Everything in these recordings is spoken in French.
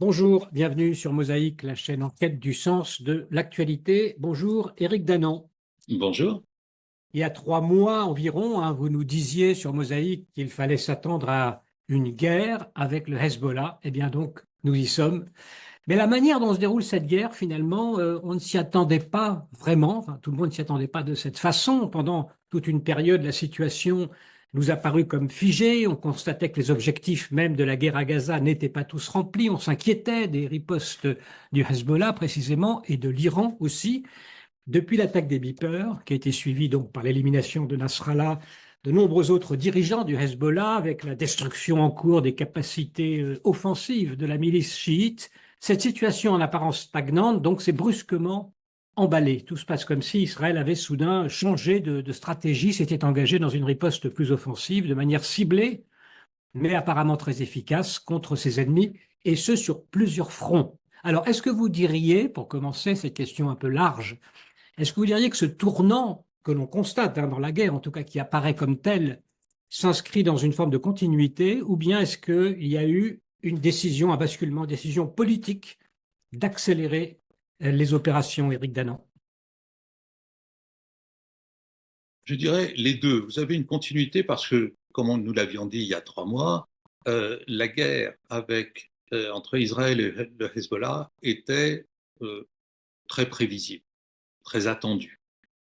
Bonjour, bienvenue sur Mosaïque, la chaîne en quête du sens de l'actualité. Bonjour, Éric Danon. Bonjour. Il y a 3 mois environ, vous nous disiez sur Mosaïque qu'il fallait s'attendre à une guerre avec le Hezbollah. Eh bien donc, nous y sommes. Mais la manière dont se déroule cette guerre, finalement, on ne s'y attendait pas vraiment. Enfin, tout le monde ne s'y attendait pas de cette façon. Pendant toute une période, la situation nous a paru comme figée. On constatait que les objectifs même de la guerre à Gaza n'étaient pas tous remplis. On s'inquiétait des ripostes du Hezbollah précisément et de l'Iran aussi. Depuis l'attaque des Beepers, qui a été suivie donc par l'élimination de Nasrallah, de nombreux autres dirigeants du Hezbollah, avec la destruction en cours des capacités offensives de la milice chiite, cette situation en apparence stagnante donc s'est brusquement emballée. Tout se passe comme si Israël avait soudain changé de stratégie, s'était engagé dans une riposte plus offensive, de manière ciblée, mais apparemment très efficace contre ses ennemis, et ce sur plusieurs fronts. Alors, est-ce que vous diriez, pour commencer cette question un peu large, est-ce que vous diriez que ce tournant que l'on constate dans la guerre, en tout cas qui apparaît comme tel, s'inscrit dans une forme de continuité, ou bien est-ce qu'il y a eu une décision, un basculement, une décision politique d'accélérer les opérations, Éric Danan? Je dirais les deux. Vous avez une continuité parce que, comme nous l'avions dit il y a 3 mois, la guerre entre Israël et le Hezbollah était très prévisible, très attendue.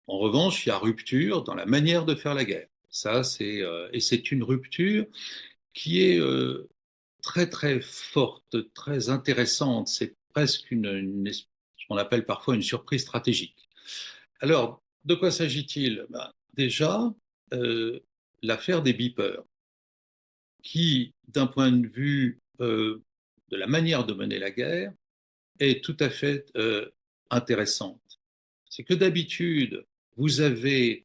En revanche, il y a rupture dans la manière de faire la guerre. Et c'est une rupture qui est très très forte, très intéressante. C'est presque ce qu'on appelle parfois une surprise stratégique. Alors, de quoi s'agit-il? Déjà, euh, l'affaire des beepers, qui, d'un point de vue de la manière de mener la guerre, est tout à fait intéressante. C'est que d'habitude, vous avez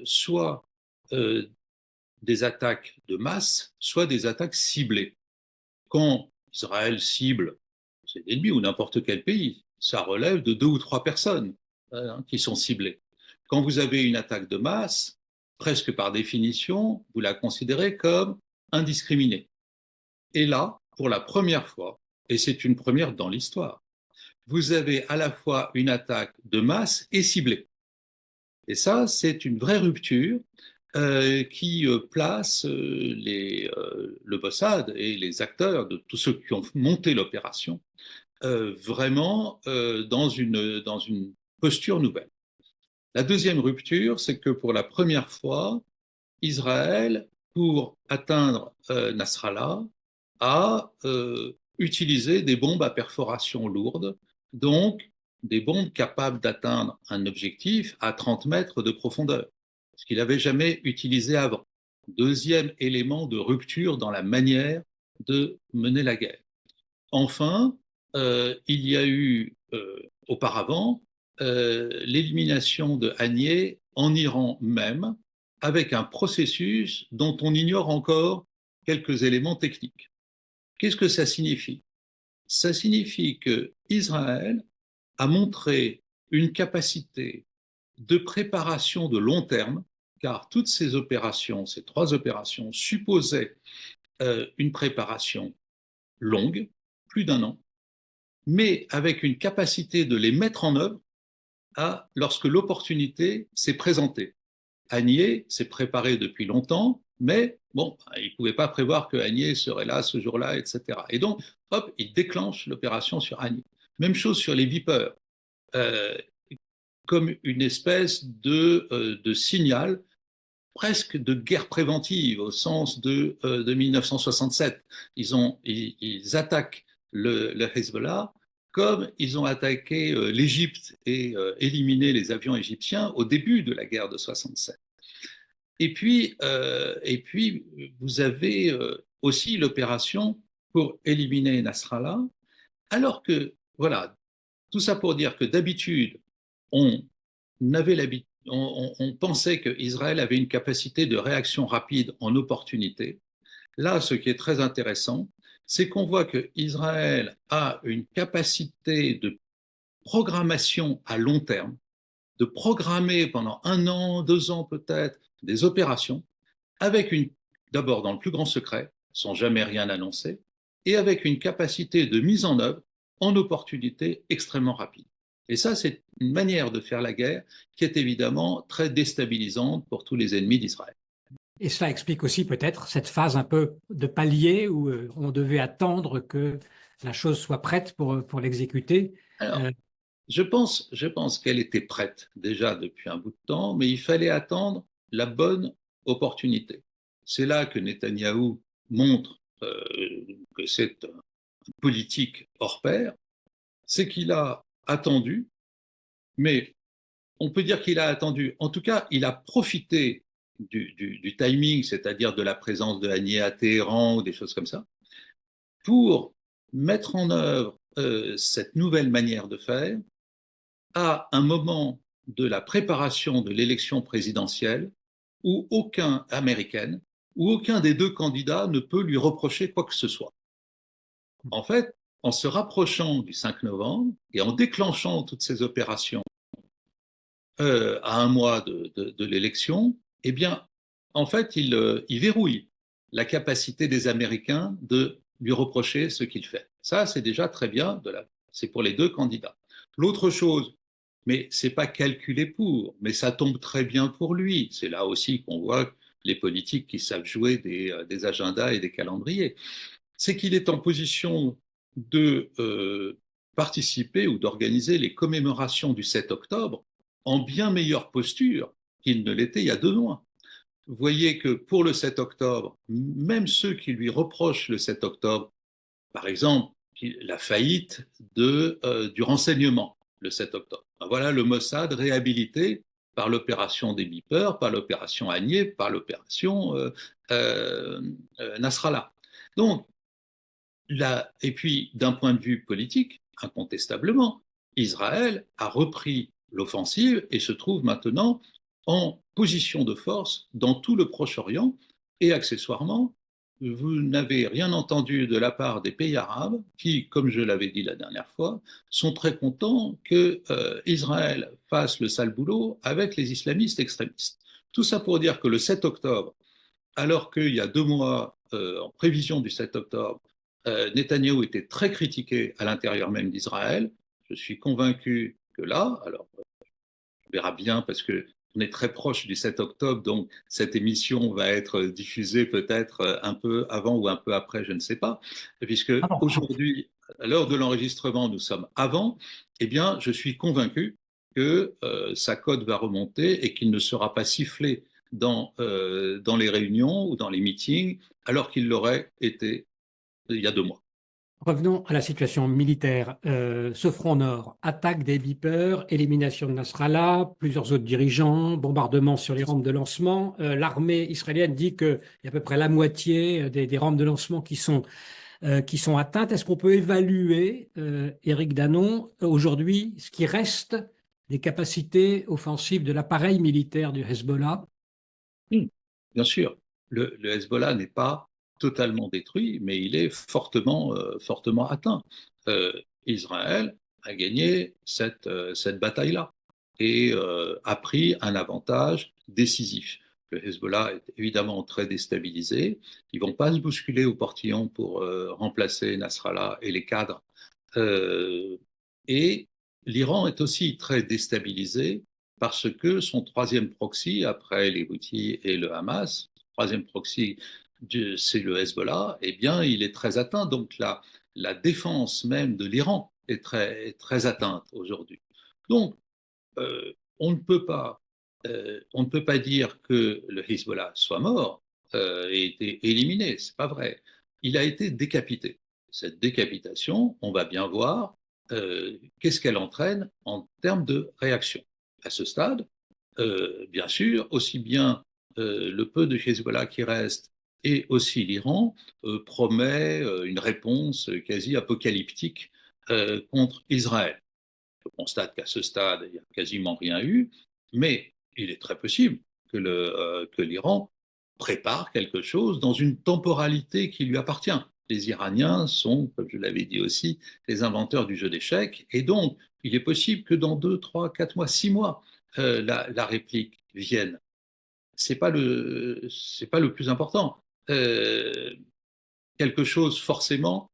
soit euh, des attaques de masse, soit des attaques ciblées. Quand Israël cible ses ennemis ou n'importe quel pays, ça relève de 2 ou 3 personnes qui sont ciblées. Quand vous avez une attaque de masse, presque par définition, vous la considérez comme indiscriminée. Et là, pour la première fois, et c'est une première dans l'histoire, vous avez à la fois une attaque de masse et ciblée. Et ça, c'est une vraie rupture qui place le Mossad et les acteurs de tous ceux qui ont monté l'opération vraiment dans une posture nouvelle. La deuxième rupture, c'est que pour la première fois, Israël, pour atteindre Nasrallah, a utilisé des bombes à perforation lourde, donc des bombes capables d'atteindre un objectif à 30 mètres de profondeur, ce qu'il n'avait jamais utilisé avant. Deuxième élément de rupture dans la manière de mener la guerre. Enfin, il y a eu auparavant l'élimination de Haniyeh en Iran même, avec un processus dont on ignore encore quelques éléments techniques. Qu'est-ce que ça signifie? Ça signifie que Israël a montré une capacité de préparation de long terme, car toutes ces opérations, ces 3 opérations, supposaient une préparation longue, plus d'1 an, mais avec une capacité de les mettre en œuvre lorsque l'opportunité s'est présentée. Haniyeh s'est préparé depuis longtemps, mais bon, il ne pouvait pas prévoir que Haniyeh serait là ce jour-là, etc. Et donc, hop, il déclenche l'opération sur Haniyeh. Même chose sur les Vipers, euh, comme une espèce de signal presque de guerre préventive au sens de 1967. Ils attaquent le Hezbollah comme ils ont attaqué l'Égypte et éliminé les avions égyptiens au début de la guerre de 67. Et puis vous avez aussi l'opération pour éliminer Nasrallah, alors que, voilà, tout ça pour dire que d'habitude, on on pensait qu'Israël avait une capacité de réaction rapide en opportunité. Là, ce qui est très intéressant, c'est qu'on voit qu'Israël a une capacité de programmation à long terme, de programmer pendant 1 an, 2 ans peut-être, des opérations, avec d'abord dans le plus grand secret, sans jamais rien annoncer, et avec une capacité de mise en œuvre en opportunité extrêmement rapide. Et ça, c'est une manière de faire la guerre qui est évidemment très déstabilisante pour tous les ennemis d'Israël. Et cela explique aussi peut-être cette phase un peu de palier où on devait attendre que la chose soit prête pour l'exécuter. Alors, Euh, je pense qu'elle était prête déjà depuis un bout de temps, mais il fallait attendre la bonne opportunité. C'est là que Netanyahou montre que c'est un politique hors pair, c'est qu'il a attendu, mais on peut dire qu'il a attendu. En tout cas, il a profité du timing, c'est-à-dire de la présence de Haniyeh à Téhéran ou des choses comme ça, pour mettre en œuvre cette nouvelle manière de faire à un moment de la préparation de l'élection présidentielle où aucun américain ou aucun des deux candidats ne peut lui reprocher quoi que ce soit. En fait, en se rapprochant du 5 novembre et en déclenchant toutes ces opérations à un mois de l'élection, eh bien, en fait, il verrouille la capacité des Américains de lui reprocher ce qu'il fait. Ça, c'est déjà très bien. C'est pour les deux candidats. L'autre chose, mais c'est pas calculé pour, mais ça tombe très bien pour lui. C'est là aussi qu'on voit les politiques qui savent jouer des agendas et des calendriers. C'est qu'il est en position de participer ou d'organiser les commémorations du 7 octobre en bien meilleure posture qu'il ne l'était il y a 2 mois. Vous voyez que pour le 7 octobre, même ceux qui lui reprochent le 7 octobre, par exemple, la faillite du renseignement le 7 octobre. Voilà le Mossad réhabilité par l'opération des Beepers, par l'opération Agnier, par l'opération Nasrallah. Donc, et puis, d'un point de vue politique, incontestablement, Israël a repris l'offensive et se trouve maintenant en position de force dans tout le Proche-Orient. Et accessoirement, vous n'avez rien entendu de la part des pays arabes qui, comme je l'avais dit la dernière fois, sont très contents que Israël fasse le sale boulot avec les islamistes extrémistes. Tout ça pour dire que le 7 octobre, alors qu'il y a 2 mois, en prévision du 7 octobre, Netanyahou était très critiqué à l'intérieur même d'Israël. Je suis convaincu que là, alors on verra bien parce que on est très proche du 7 octobre, donc cette émission va être diffusée peut-être un peu avant ou un peu après, je ne sais pas, puisque aujourd'hui, à l'heure de l'enregistrement, nous sommes avant, eh bien, je suis convaincu que sa cote va remonter et qu'il ne sera pas sifflé dans les réunions ou dans les meetings, alors qu'il l'aurait été il y a 2 mois. Revenons à la situation militaire. Ce front nord, attaque des Vipers, élimination de Nasrallah, plusieurs autres dirigeants, bombardement sur les rampes de lancement. L'armée israélienne dit qu'il y a à peu près la moitié des rampes de lancement qui sont atteintes. Est-ce qu'on peut évaluer, Éric Danon, aujourd'hui, ce qui reste des capacités offensives de l'appareil militaire du Hezbollah? Bien sûr, le Hezbollah n'est pas totalement détruit, mais il est fortement atteint. Euh, Israël a gagné cette bataille-là et a pris un avantage décisif. Le Hezbollah est évidemment très déstabilisé. Ils ne vont pas se bousculer au portillon pour remplacer Nasrallah et les cadres. Euh, et l'Iran est aussi très déstabilisé parce que son troisième proxy, après les Houthis et le Hamas, troisième proxy, c'est le Hezbollah, eh bien, il est très atteint. Donc, la défense même de l'Iran est très atteinte aujourd'hui. Donc, on ne peut pas dire que le Hezbollah soit mort et été éliminé. C'est pas vrai. Il a été décapité. Cette décapitation, on va bien voir qu'est-ce qu'elle entraîne en termes de réaction. À ce stade, bien sûr, aussi bien le peu de Hezbollah qui reste et aussi l'Iran promet une réponse quasi apocalyptique contre Israël. Je constate qu'à ce stade, il n'y a quasiment rien eu, mais il est très possible que l'Iran prépare quelque chose dans une temporalité qui lui appartient. Les Iraniens sont, comme je l'avais dit aussi, les inventeurs du jeu d'échecs, et donc il est possible que dans 2, 3, 4 mois, 6 mois, la réplique vienne. C'est pas le plus important. Quelque chose forcément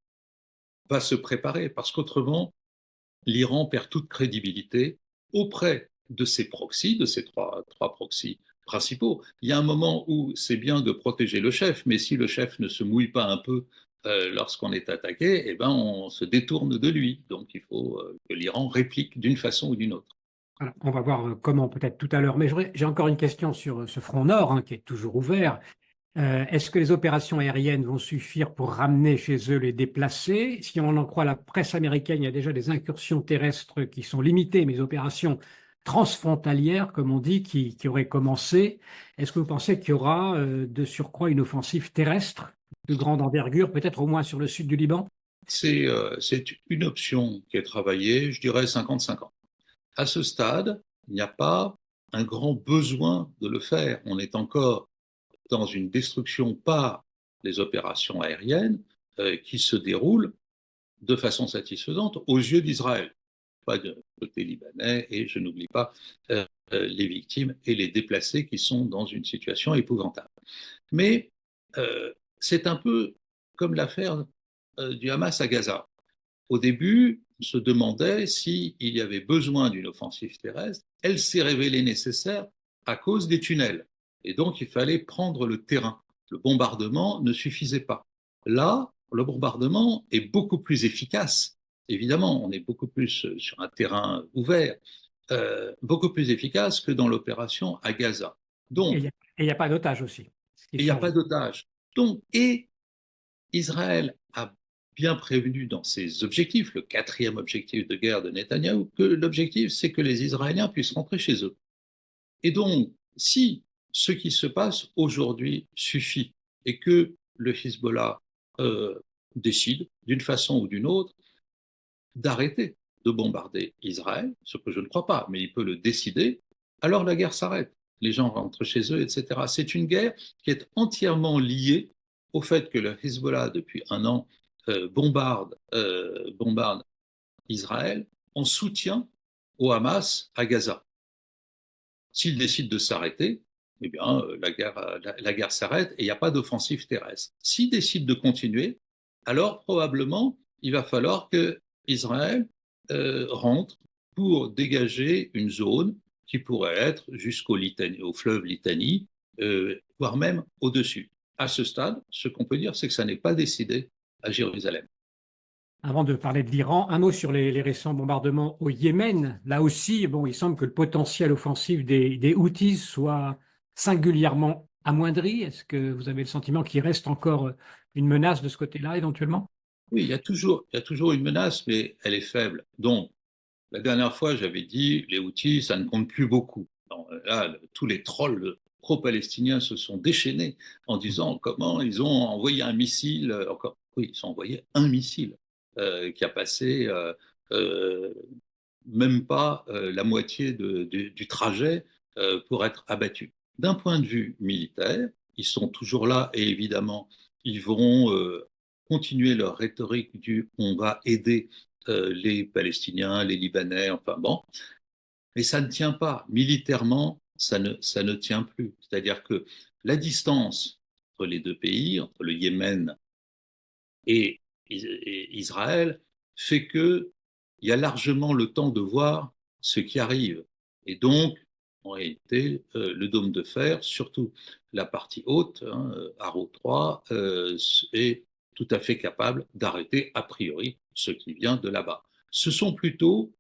va se préparer, parce qu'autrement, l'Iran perd toute crédibilité auprès de ses proxys, de ses trois proxys principaux. Il y a un moment où c'est bien de protéger le chef, mais si le chef ne se mouille pas un peu lorsqu'on est attaqué, eh ben on se détourne de lui. Donc il faut que l'Iran réplique d'une façon ou d'une autre. Voilà, on va voir comment peut-être tout à l'heure. Mais j'ai encore une question sur ce front nord, hein, qui est toujours ouvert. Est-ce que les opérations aériennes vont suffire pour ramener chez eux les déplacés? Si on en croit la presse américaine, il y a déjà des incursions terrestres qui sont limitées, mais des opérations transfrontalières, comme on dit, qui auraient commencé. Est-ce que vous pensez qu'il y aura de surcroît une offensive terrestre de grande envergure, peut-être au moins sur le sud du Liban? C'est une option qui est travaillée, je dirais 50-50. À ce stade, il n'y a pas un grand besoin de le faire. On est encore dans une destruction par les opérations aériennes qui se déroulent de façon satisfaisante aux yeux d'Israël. Pas de côté libanais, et je n'oublie pas les victimes et les déplacés qui sont dans une situation épouvantable. Mais c'est un peu comme l'affaire du Hamas à Gaza. Au début, on se demandait s'il y avait besoin d'une offensive terrestre. Elle s'est révélée nécessaire à cause des tunnels. Et donc, il fallait prendre le terrain. Le bombardement ne suffisait pas. Là, le bombardement est beaucoup plus efficace. Évidemment, on est beaucoup plus sur un terrain ouvert, beaucoup plus efficace que dans l'opération à Gaza. Et Donc, il n'y a pas d'otages aussi, ce qui il n'y a change. pas d'otages. Donc, et Israël a bien prévenu dans ses objectifs, le quatrième objectif de guerre de Netanyahou, que l'objectif, c'est que les Israéliens puissent rentrer chez eux. Et donc, si ce qui se passe aujourd'hui suffit et que le Hezbollah décide, d'une façon ou d'une autre, d'arrêter de bombarder Israël, ce que je ne crois pas, mais il peut le décider, alors la guerre s'arrête. Les gens rentrent chez eux, etc. C'est une guerre qui est entièrement liée au fait que le Hezbollah, depuis un an, bombarde Israël en soutien au Hamas à Gaza. S'il décide de s'arrêter, eh bien, la guerre s'arrête et il n'y a pas d'offensive terrestre. S'il décide de continuer, alors probablement il va falloir que Israël rentre pour dégager une zone qui pourrait être jusqu'au au fleuve Litanie, voire même au-dessus. À ce stade, ce qu'on peut dire, c'est que ça n'est pas décidé à Jérusalem. Avant de parler de l'Iran, un mot sur les récents bombardements au Yémen. Là aussi, bon, il semble que le potentiel offensif des Houthis soit singulièrement amoindri. Est-ce que vous avez le sentiment qu'il reste encore une menace de ce côté-là, éventuellement? Oui, il y a toujours une menace, mais elle est faible. Donc, la dernière fois, j'avais dit, les Houthis, ça ne compte plus beaucoup. Non, là, tous les trolls pro-palestiniens se sont déchaînés en disant comment ils ont envoyé un missile, encore, oui, ils ont envoyé un missile qui a passé euh, même pas la moitié du trajet pour être abattu. D'un point de vue militaire, ils sont toujours là et évidemment, ils vont continuer leur rhétorique du on va aider les Palestiniens, les Libanais, enfin bon, mais ça ne tient pas. Militairement, ça ne tient plus. C'est-à-dire que la distance entre les deux pays, entre le Yémen et Israël, fait qu'il y a largement le temps de voir ce qui arrive. Et donc, en réalité, le dôme de fer, surtout la partie haute, hein, Arrow 3, est tout à fait capable d'arrêter a priori ce qui vient de là-bas. Ce sont plutôt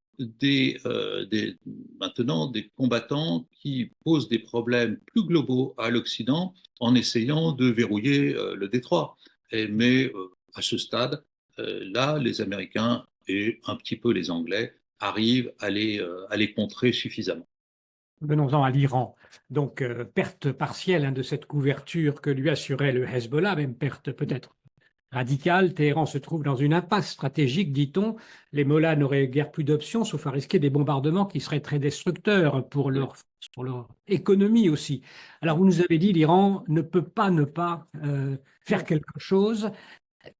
maintenant des combattants qui posent des problèmes plus globaux à l'Occident en essayant de verrouiller le détroit. Mais à ce stade, là, les Américains et un petit peu les Anglais arrivent à les contrer suffisamment. Venons-en à l'Iran. Donc, perte partielle, hein, de cette couverture que lui assurait le Hezbollah, même perte peut-être radicale. Téhéran se trouve dans une impasse stratégique, dit-on. Les Mollahs n'auraient guère plus d'options, sauf à risquer des bombardements qui seraient très destructeurs pour leur économie aussi. Alors, vous nous avez dit, l'Iran ne peut pas ne pas faire quelque chose.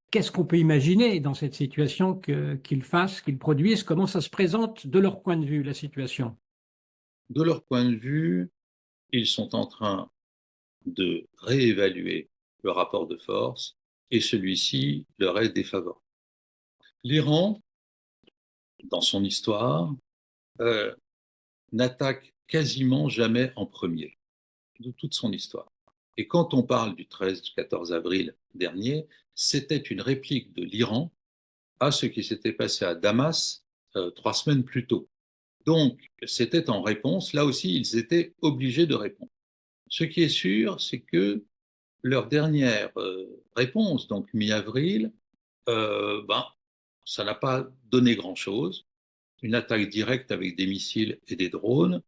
Qu'est-ce qu'on peut imaginer dans cette situation qu'ils fassent, qu'ils produisent? Comment ça se présente de leur point de vue, la situation? De leur point de vue, ils sont en train de réévaluer le rapport de force et celui-ci leur est défavorable. L'Iran, dans son histoire, euh, n'attaque quasiment jamais en premier de toute son histoire. Et quand on parle du 13-14 avril dernier, c'était une réplique de l'Iran à ce qui s'était passé à Damas 3 semaines plus tôt. Donc, c'était en réponse. Là aussi, ils étaient obligés de répondre. Ce qui est sûr, c'est que leur dernière réponse, donc mi-avril, ben, ça n'a pas donné grand-chose. Une attaque directe avec des missiles et des drones,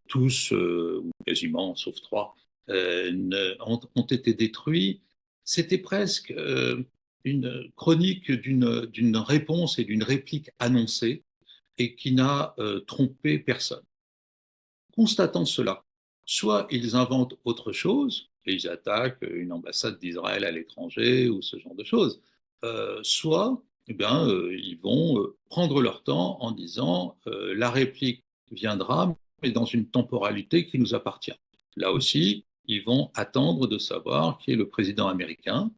tous, ou quasiment, sauf 3, ont été détruits. C'était presque une chronique d'une réponse et d'une réplique annoncée et qui n'a trompé personne. Constatant cela, soit ils inventent autre chose, et ils attaquent une ambassade d'Israël à l'étranger ou ce genre de choses, soit eh bien, ils vont prendre leur temps en disant la réplique viendra, mais dans une temporalité qui nous appartient. Là aussi, ils vont attendre de savoir qui est le président américain,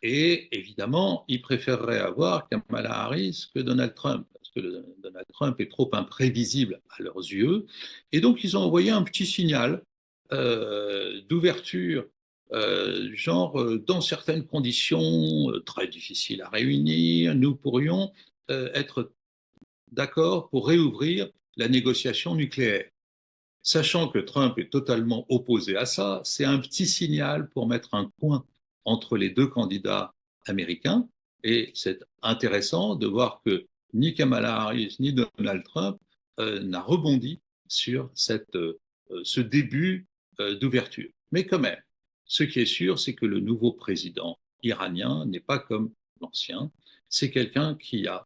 et évidemment, ils préféreraient avoir Kamala Harris que Donald Trump, parce que Donald Trump est trop imprévisible à leurs yeux. Et donc, ils ont envoyé un petit signal d'ouverture, genre, dans certaines conditions très difficiles à réunir, nous pourrions être d'accord pour réouvrir la négociation nucléaire. Sachant que Trump est totalement opposé à ça, c'est un petit signal pour mettre un point entre les deux candidats américains. Et c'est intéressant de voir que ni Kamala Harris ni Donald Trump n'a rebondi sur ce début d'ouverture. Mais quand même, ce qui est sûr, c'est que le nouveau président iranien n'est pas comme l'ancien. C'est quelqu'un qui a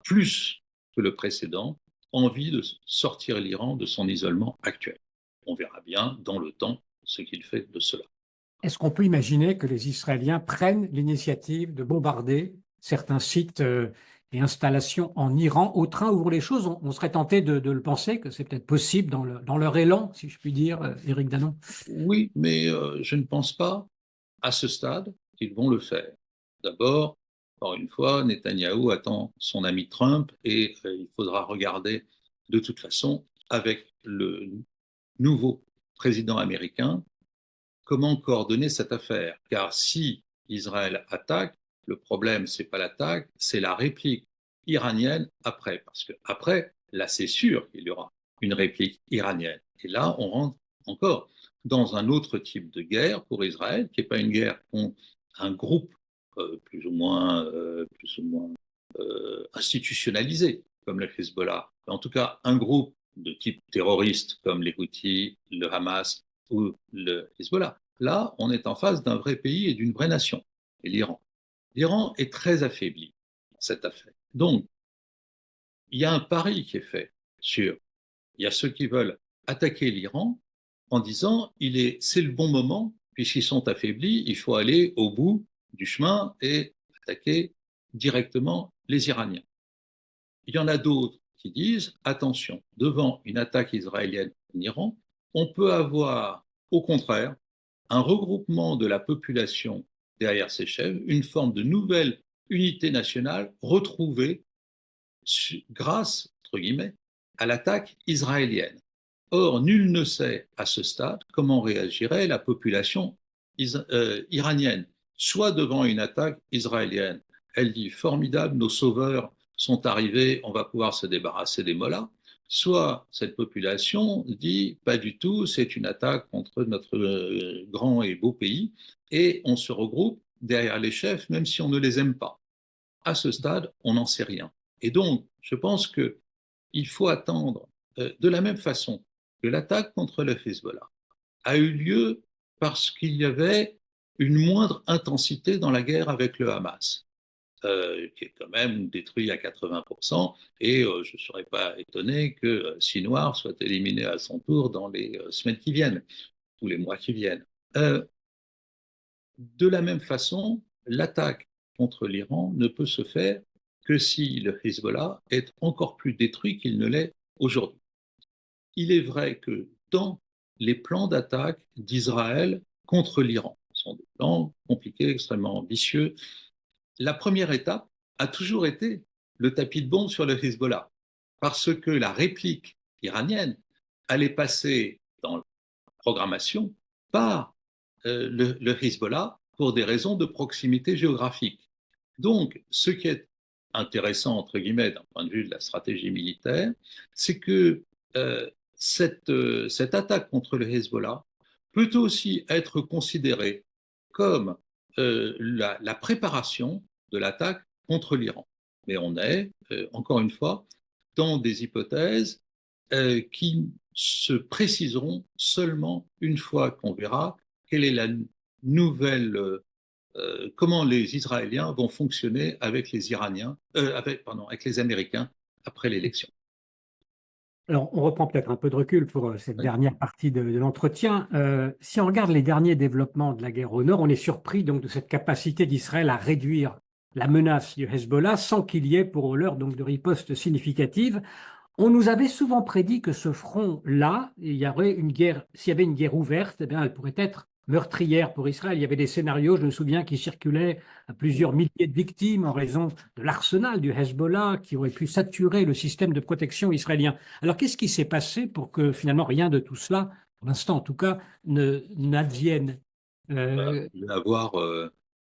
plus que le précédent, envie de sortir l'Iran de son isolement actuel. On verra bien dans le temps ce qu'il fait de cela. Est-ce qu'on peut imaginer que les Israéliens prennent l'initiative de bombarder certains sites et installations en Iran au train où vont les choses? On serait tenté de le penser, que c'est peut-être possible dans leur élan, si je puis dire, Éric Danon. Oui, mais je ne pense pas à ce stade qu'ils vont le faire. D'abord, encore une fois, Netanyahou attend son ami Trump et il faudra regarder de toute façon avec le nouveau président américain comment coordonner cette affaire. Car si Israël attaque, le problème, c'est pas l'attaque, c'est la réplique iranienne après. Parce que après, là, c'est sûr qu'il y aura une réplique iranienne. Et là, on rentre encore dans un autre type de guerre pour Israël, qui n'est pas une guerre contre un groupe plus ou moins institutionnalisé, comme le Hezbollah, mais en tout cas un groupe de type terroriste, comme les Houthis, le Hamas ou le Hezbollah. Là, on est en face d'un vrai pays et d'une vraie nation, et l'Iran. L'Iran est très affaibli dans cette affaire. Donc, il y a un pari qui est fait sur, il y a ceux qui veulent attaquer l'Iran en disant, c'est le bon moment, puisqu'ils sont affaiblis, il faut aller au bout du chemin et attaquer directement les Iraniens. Il y en a d'autres qui disent, attention, devant une attaque israélienne en Iran, on peut avoir, au contraire, un regroupement de la population derrière ces chefs, une forme de nouvelle unité nationale retrouvée grâce, entre guillemets, à l'attaque israélienne. Or, nul ne sait à ce stade comment réagirait la population iranienne, soit devant une attaque israélienne. Elle dit formidable, nos sauveurs sont arrivés, on va pouvoir se débarrasser des mollahs. Soit cette population dit pas du tout, c'est une attaque contre notre grand et beau pays, et on se regroupe derrière les chefs, même si on ne les aime pas. À ce stade, on n'en sait rien. Et donc, je pense qu'il faut attendre de la même façon que l'attaque contre le Hezbollah a eu lieu parce qu'il y avait une moindre intensité dans la guerre avec le Hamas, qui est quand même détruit à 80%, et je ne serais pas étonné que Sinoir soit éliminé à son tour dans les semaines qui viennent, ou les mois qui viennent. De la même façon, l'attaque contre l'Iran ne peut se faire que si le Hezbollah est encore plus détruit qu'il ne l'est aujourd'hui. Il est vrai que dans les plans d'attaque d'Israël contre l'Iran, ce sont des plans compliqués, extrêmement ambitieux, la première étape, a toujours été le tapis de bombe sur le Hezbollah, parce que la réplique iranienne allait passer dans la programmation par le Hezbollah pour des raisons de proximité géographique. Donc, ce qui est intéressant, entre guillemets, d'un point de vue de la stratégie militaire, c'est que cette attaque contre le Hezbollah peut aussi être considérée comme la préparation de l'attaque contre l'Iran. Mais on est, encore une fois, dans des hypothèses qui se préciseront seulement une fois qu'on verra quelle est la nouvelle, comment les Israéliens vont fonctionner avec les Iraniens, avec les Américains après l'élection. Alors, on reprend peut-être un peu de recul pour cette Oui. dernière partie de l'entretien. Si on regarde les derniers développements de la guerre au Nord, on est surpris donc de cette capacité d'Israël à réduire la menace du Hezbollah sans qu'il y ait pour l'heure donc de riposte significative. On nous avait souvent prédit que ce front-là, il y aurait une guerre, s'il y avait une guerre ouverte, eh bien, elle pourrait être meurtrière pour Israël. Il y avait des scénarios, je me souviens, qui circulaient à plusieurs milliers de victimes en raison de l'arsenal du Hezbollah qui aurait pu saturer le système de protection israélien. Alors, qu'est-ce qui s'est passé pour que finalement rien de tout cela, pour l'instant en tout cas, n'advienne? Voilà. Euh,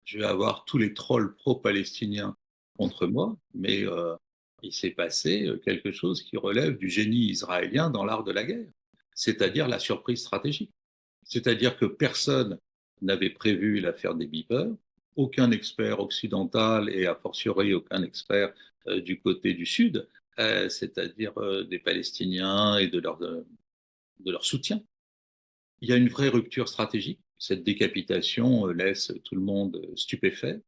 Je vais avoir tous les trolls pro-palestiniens contre moi, mais il s'est passé quelque chose qui relève du génie israélien dans l'art de la guerre, c'est-à-dire la surprise stratégique. C'est-à-dire que personne n'avait prévu l'affaire des beavers, aucun expert occidental et a fortiori aucun expert du côté du Sud, c'est-à-dire des Palestiniens et de leur soutien. Il y a une vraie rupture stratégique. Cette décapitation laisse tout le monde stupéfait.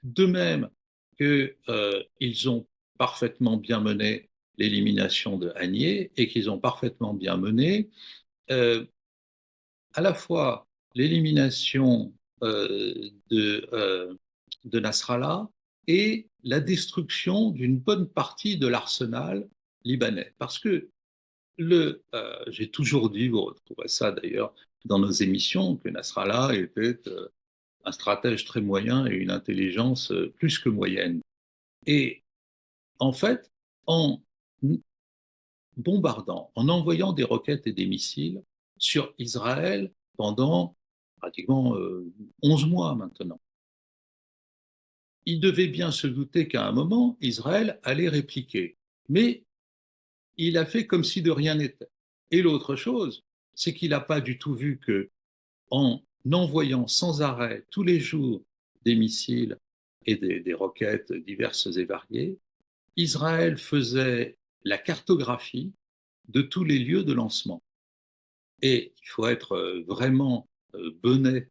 De même qu'ils ont parfaitement bien mené l'élimination de Hanier et qu'ils ont parfaitement bien mené euh, à la fois l'élimination de Nasrallah et la destruction d'une bonne partie de l'arsenal libanais. Parce que j'ai toujours dit, vous retrouverez ça d'ailleurs dans nos émissions, que Nasrallah était un stratège très moyen et une intelligence plus que moyenne. Et en fait, en bombardant, en envoyant des roquettes et des missiles sur Israël pendant pratiquement 11 mois maintenant, il devait bien se douter qu'à un moment, Israël allait répliquer. Mais il a fait comme si de rien n'était. Et l'autre chose, c'est qu'il n'a pas du tout vu que, en envoyant sans arrêt tous les jours des missiles et des roquettes diverses et variées, Israël faisait la cartographie de tous les lieux de lancement. Et il faut être vraiment bonnet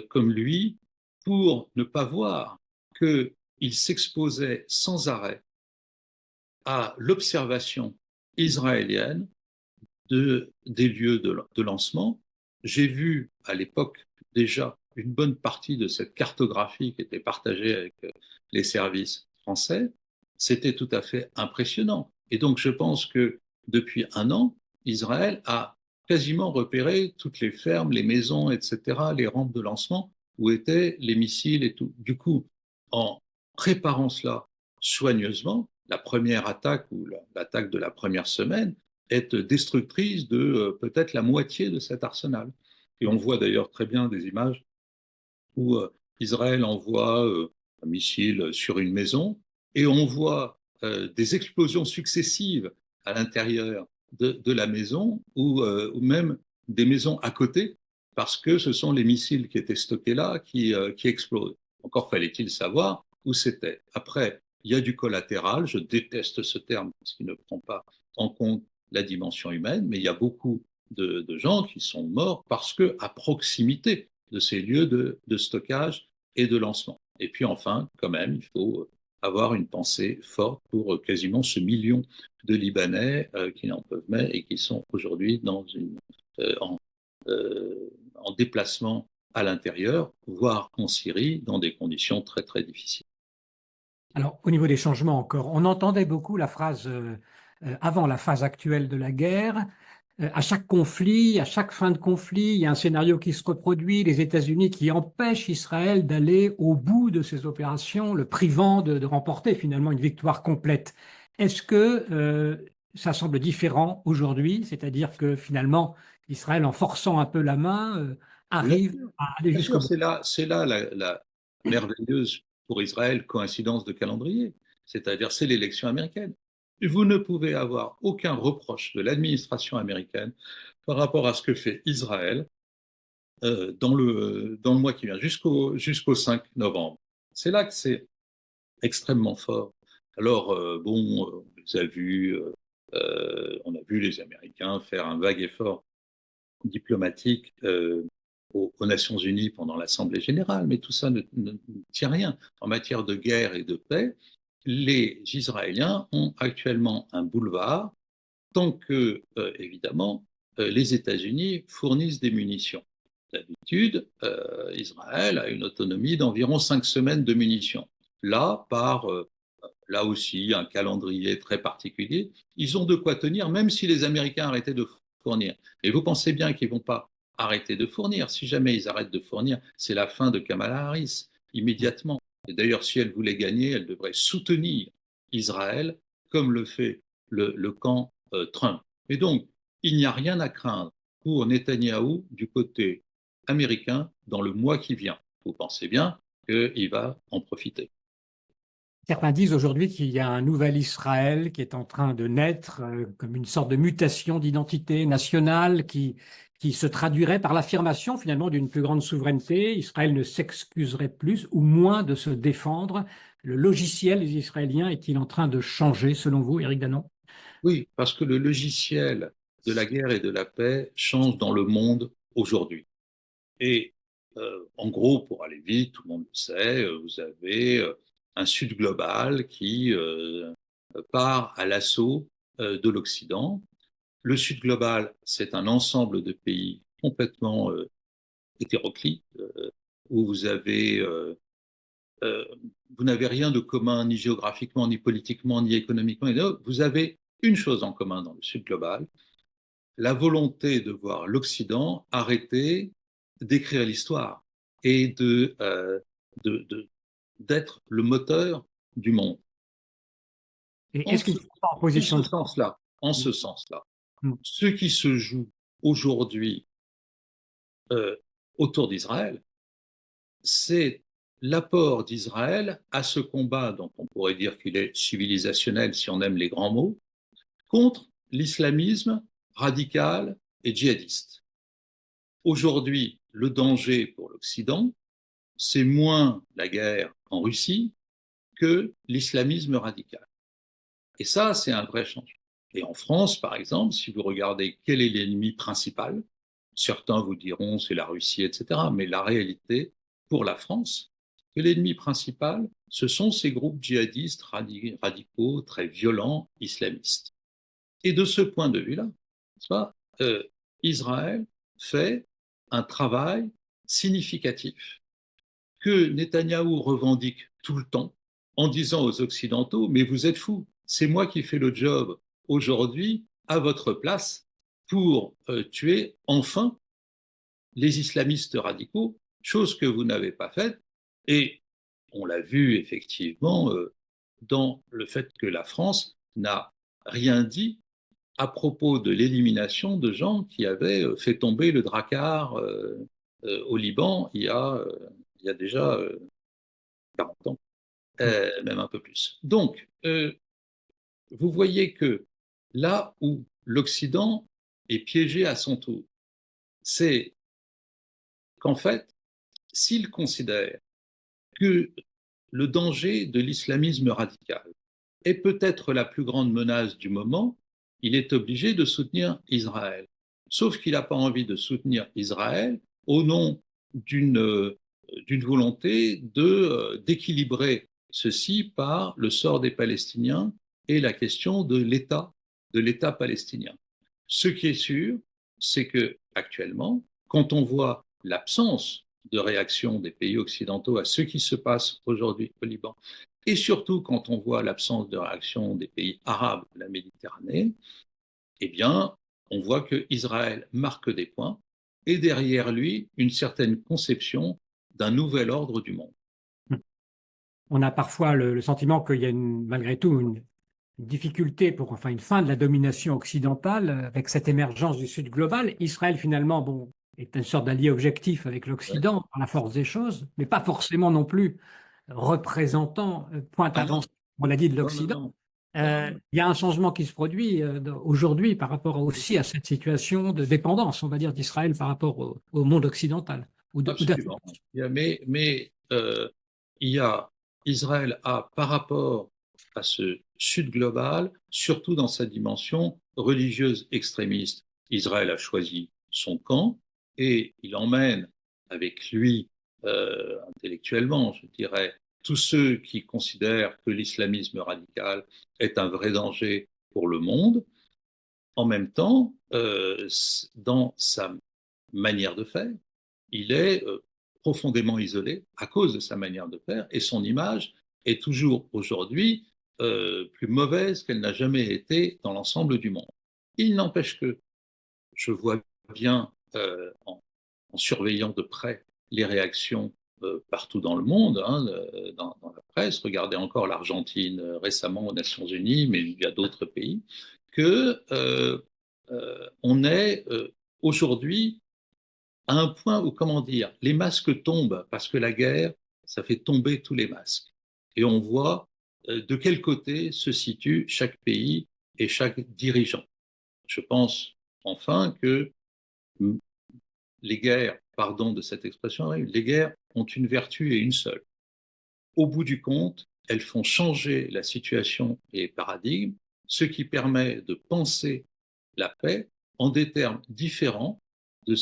comme lui pour ne pas voir qu'il s'exposait sans arrêt à l'observation israélienne des lieux de lancement. J'ai vu à l'époque déjà une bonne partie de cette cartographie qui était partagée avec les services français. C'était tout à fait impressionnant. Et donc je pense que depuis un an, Israël a quasiment repéré toutes les fermes, les maisons, etc., les rampes de lancement où étaient les missiles et tout. Du coup, en préparant cela soigneusement, la première attaque ou l'attaque de la première semaine est destructrice de peut-être la moitié de cet arsenal. Et on voit d'ailleurs très bien des images où Israël envoie un missile sur une maison et on voit des explosions successives à l'intérieur de la maison ou même des maisons à côté parce que ce sont les missiles qui étaient stockés là qui explosent. Encore fallait-il savoir où c'était. Après, il y a du collatéral, je déteste ce terme parce qu'il ne prend pas en compte la dimension humaine, mais il y a beaucoup de gens qui sont morts parce que à proximité de ces lieux de stockage et de lancement. Et puis enfin, quand même, il faut avoir une pensée forte pour quasiment ce million de Libanais qui n'en peuvent mais et qui sont aujourd'hui en déplacement à l'intérieur, voire en Syrie, dans des conditions très très difficiles. Alors, au niveau des changements encore, on entendait beaucoup la phrase avant la phase actuelle de la guerre. À chaque conflit, à chaque fin de conflit, il y a un scénario qui se reproduit, les États-Unis qui empêchent Israël d'aller au bout de ses opérations, le privant de remporter finalement une victoire complète. Est-ce que ça semble différent aujourd'hui, c'est-à-dire que finalement, Israël, en forçant un peu la main, arrive à aller Bien jusqu'au sûr, bout? c'est là la merveilleuse pour Israël coïncidence de calendrier, c'est-à-dire c'est l'élection américaine. Vous ne pouvez avoir aucun reproche de l'administration américaine par rapport à ce que fait Israël dans le mois qui vient, jusqu'au 5 novembre. C'est là que c'est extrêmement fort. Alors, bon, on a vu les Américains faire un vague effort diplomatique aux Nations Unies pendant l'Assemblée générale, mais tout ça ne tient rien. En matière de guerre et de paix, les Israéliens ont actuellement un boulevard tant que, évidemment, les États-Unis fournissent des munitions. D'habitude, Israël a une autonomie d'environ 5 semaines de munitions. Là, là aussi, un calendrier très particulier, ils ont de quoi tenir, même si les Américains arrêtaient de fournir. Et vous pensez bien qu'ils ne vont pas arrêter de fournir. Si jamais ils arrêtent de fournir, c'est la fin de Kamala Harris, immédiatement. Et d'ailleurs, si elle voulait gagner, elle devrait soutenir Israël, comme le fait le camp Trump. Et donc, il n'y a rien à craindre pour Netanyahou du côté américain dans le mois qui vient. Vous pensez bien qu'il va en profiter. Certains disent aujourd'hui qu'il y a un nouvel Israël qui est en train de naître, comme une sorte de mutation d'identité nationale qui se traduirait par l'affirmation finalement d'une plus grande souveraineté. Israël ne s'excuserait plus ou moins de se défendre. Le logiciel des Israéliens est-il en train de changer selon vous, Éric Danon? Oui, parce que le logiciel de la guerre et de la paix change dans le monde aujourd'hui. Et en gros, pour aller vite, tout le monde le sait, vous avez un Sud global qui part à l'assaut de l'Occident. Le Sud global, c'est un ensemble de pays complètement hétéroclites, où euh, vous n'avez rien de commun ni géographiquement, ni politiquement, ni économiquement. Et donc, vous avez une chose en commun dans le Sud global, la volonté de voir l'Occident arrêter d'écrire l'histoire et de, d'être le moteur du monde. Et En est-ce qu'ils ce, ne sont pas en position de force? en ce sens-là, Hmm. ce qui se joue aujourd'hui euh, autour d'Israël, c'est l'apport d'Israël à ce combat dont on pourrait dire qu'il est civilisationnel si on aime les grands mots, contre l'islamisme radical et djihadiste. Aujourd'hui, le danger pour l'Occident, c'est moins la guerre en Russie que l'islamisme radical. Et ça, c'est un vrai changement. Et en France, par exemple, si vous regardez quel est l'ennemi principal, certains vous diront c'est la Russie, etc. Mais la réalité, pour la France, que l'ennemi principal, ce sont ces groupes djihadistes radicaux, très violents, islamistes. Et de ce point de vue-là, euh, Israël fait un travail significatif que Netanyahou revendique tout le temps en disant aux Occidentaux, mais vous êtes fous, c'est moi qui fais le job aujourd'hui à votre place pour tuer enfin les islamistes radicaux, chose que vous n'avez pas faite. Et on l'a vu effectivement dans le fait que la France n'a rien dit à propos de l'élimination de gens qui avaient fait tomber le Drakkar au Liban il y a déjà 40 ans, Hmm. même un peu plus. Donc, vous voyez que là où l'Occident est piégé à son tour, c'est qu'en fait, s'il considère que le danger de l'islamisme radical est peut-être la plus grande menace du moment, il est obligé de soutenir Israël. Sauf qu'il n'a pas envie de soutenir Israël au nom d'une volonté d'équilibrer ceci par le sort des Palestiniens et la question de l'État palestinien. Ce qui est sûr, c'est que actuellement, quand on voit l'absence de réaction des pays occidentaux à ce qui se passe aujourd'hui au Liban, et surtout quand on voit l'absence de réaction des pays arabes de la Méditerranée, eh bien, on voit qu'Israël marque des points et derrière lui une certaine conception d'un nouvel ordre du monde. On a parfois le sentiment qu'il y a malgré tout une difficulté pour, enfin, une fin de la domination occidentale avec cette émergence du Sud global. Israël, finalement, bon, est une sorte d'allié objectif avec Ouais. l'Occident par la force des choses, mais pas forcément non plus représentant point Ah non, avancé, on l'a dit, de non, non, l'Occident. non. Non, Il y a un changement qui se produit aujourd'hui par rapport aussi à cette situation de dépendance, on va dire, d'Israël par rapport au monde occidental. Ou absolument. Il y a, Israël a, par rapport à ce Sud global, surtout dans sa dimension religieuse extrémiste, Israël a choisi son camp et il emmène avec lui, intellectuellement, je dirais, tous ceux qui considèrent que l'islamisme radical est un vrai danger pour le monde. En même temps, dans sa manière de faire, il est profondément isolé à cause de sa manière de faire et son image est toujours aujourd'hui plus mauvaise qu'elle n'a jamais été dans l'ensemble du monde. Il n'empêche que je vois bien en surveillant de près les réactions partout dans le monde, hein, dans la presse, regardez encore l'Argentine récemment aux Nations Unies, mais il y a d'autres pays, que on est aujourd'hui à un point où, comment dire, les masques tombent parce que la guerre, ça fait tomber tous les masques. Et on voit de quel côté se situe chaque pays et chaque dirigeant. Je pense enfin que les guerres, pardon de cette expression, les guerres ont une vertu et une seule. Au bout du compte, elles font changer la situation et les paradigmes, ce qui permet de penser la paix en des termes différents de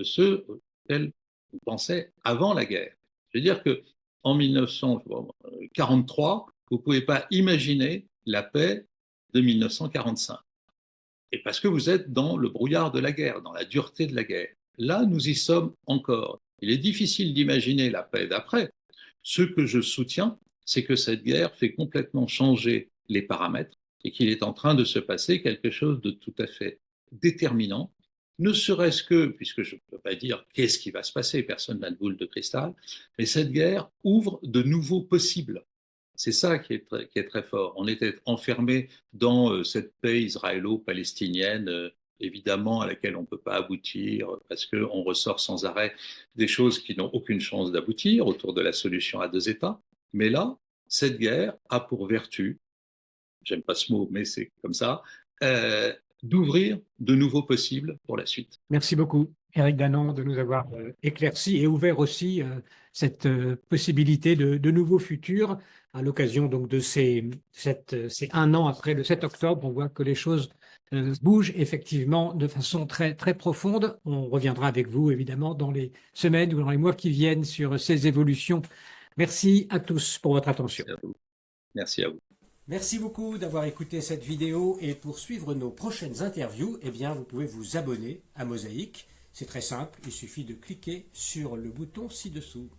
ceux auxquels on pensait avant la guerre. Je veux dire que en 1943, vous ne pouvez pas imaginer la paix de 1945. Et parce que vous êtes dans le brouillard de la guerre, dans la dureté de la guerre. Là, nous y sommes encore. Il est difficile d'imaginer la paix d'après. Ce que je soutiens, c'est que cette guerre fait complètement changer les paramètres et qu'il est en train de se passer quelque chose de tout à fait déterminant, ne serait-ce que, puisque je ne peux pas dire qu'est-ce qui va se passer, personne n'a de boule de cristal, mais cette guerre ouvre de nouveaux possibles. C'est ça qui est très fort. On était enfermé dans cette paix israélo-palestinienne, évidemment, à laquelle on ne peut pas aboutir parce qu'on ressort sans arrêt des choses qui n'ont aucune chance d'aboutir autour de la solution à deux États. Mais là, cette guerre a pour vertu, j'aime pas ce mot, mais c'est comme ça, euh, d'ouvrir de nouveaux possibles pour la suite. Merci beaucoup, Éric Danon, de nous avoir éclairci et ouvert aussi cette possibilité de nouveaux futurs à l'occasion donc de ces un an après le 7 octobre. On voit que les choses bougent effectivement de façon très, très profonde. On reviendra avec vous, évidemment, dans les semaines ou dans les mois qui viennent sur ces évolutions. Merci à tous pour votre attention. Merci à vous. Merci à vous. Merci beaucoup d'avoir écouté cette vidéo et pour suivre nos prochaines interviews, eh bien, vous pouvez vous abonner à Mosaïque. C'est très simple, il suffit de cliquer sur le bouton ci-dessous.